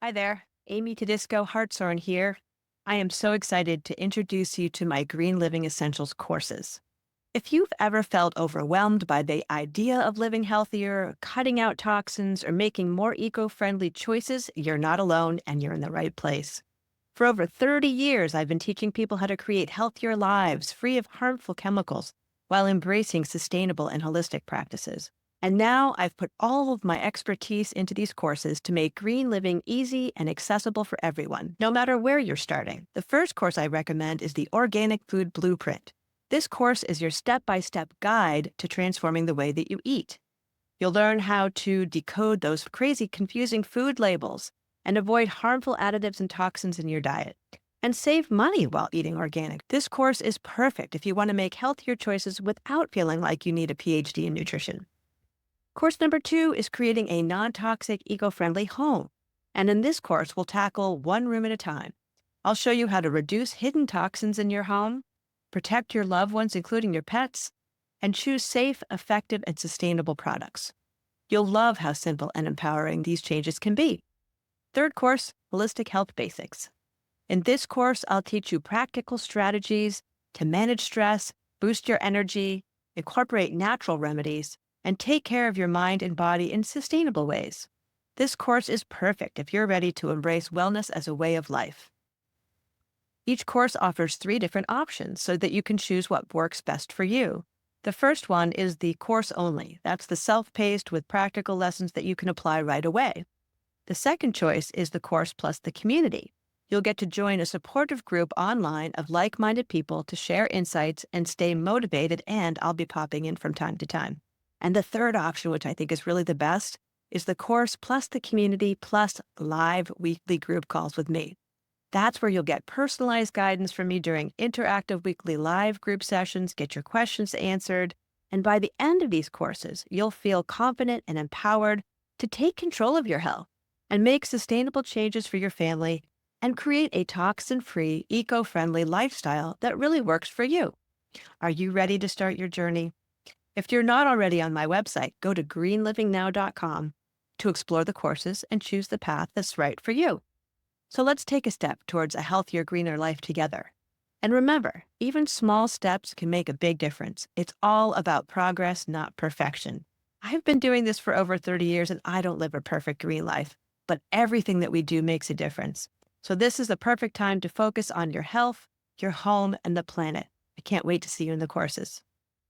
Hi there, Amy Todisco Hartshorn here. I am so excited to introduce you to my Green Living Essentials courses. If you've ever felt overwhelmed by the idea of living healthier, cutting out toxins, or making more eco friendly choices, you're not alone and you're in the right place. For over 30 years, I've been teaching people how to create healthier lives free of harmful chemicals while embracing sustainable and holistic practices. And now I've put all of my expertise into these courses to make green living easy and accessible for everyone, no matter where you're starting. The first course I recommend is the Organic Food Blueprint. This course is your step by step guide to transforming the way that you eat. You'll learn how to decode those crazy, confusing food labels and avoid harmful additives and toxins in your diet, and save money while eating organic. This course is perfect if you want to make healthier choices without feeling like you need a PhD in nutrition. Course number 2 is creating a non toxic, eco friendly home. And in this course, we'll tackle one room at a time. I'll show you how to reduce hidden toxins in your home, protect your loved ones, including your pets, and choose safe, effective, and sustainable products. You'll love how simple and empowering these changes can be. Third course, Holistic Health Basics. In this course, I'll teach you practical strategies to manage stress, boost your energy, incorporate natural remedies, and take care of your mind and body in sustainable ways. This course is perfect if you're ready to embrace wellness as a way of life. Each course offers 3 different options so that you can choose what works best for you. The first one is the course only. That's the self-paced with practical lessons that you can apply right away. The second choice is the course plus the community. You'll get to join a supportive group online of like-minded people to share insights and stay motivated, and I'll be popping in from time to time. And the third option, which I think is really the best, is the course plus the community plus live weekly group calls with me. That's where you'll get personalized guidance from me during interactive weekly live group sessions, get your questions answered, and by the end of these courses, you'll feel confident and empowered to take control of your health and make sustainable changes for your family and create a toxin-free, eco-friendly lifestyle that really works for you. Are you ready to start your journey? If you're not already on my website, go to greenlivingnow.com to explore the courses and choose the path that's right for you. So let's take a step towards a healthier, greener life together. And remember, even small steps can make a big difference. It's all about progress, not perfection. I've been doing this for over 30 years and I don't live a perfect green life, but everything that we do makes a difference. So this is the perfect time to focus on your health, your home, and the planet. I can't wait to see you in the courses.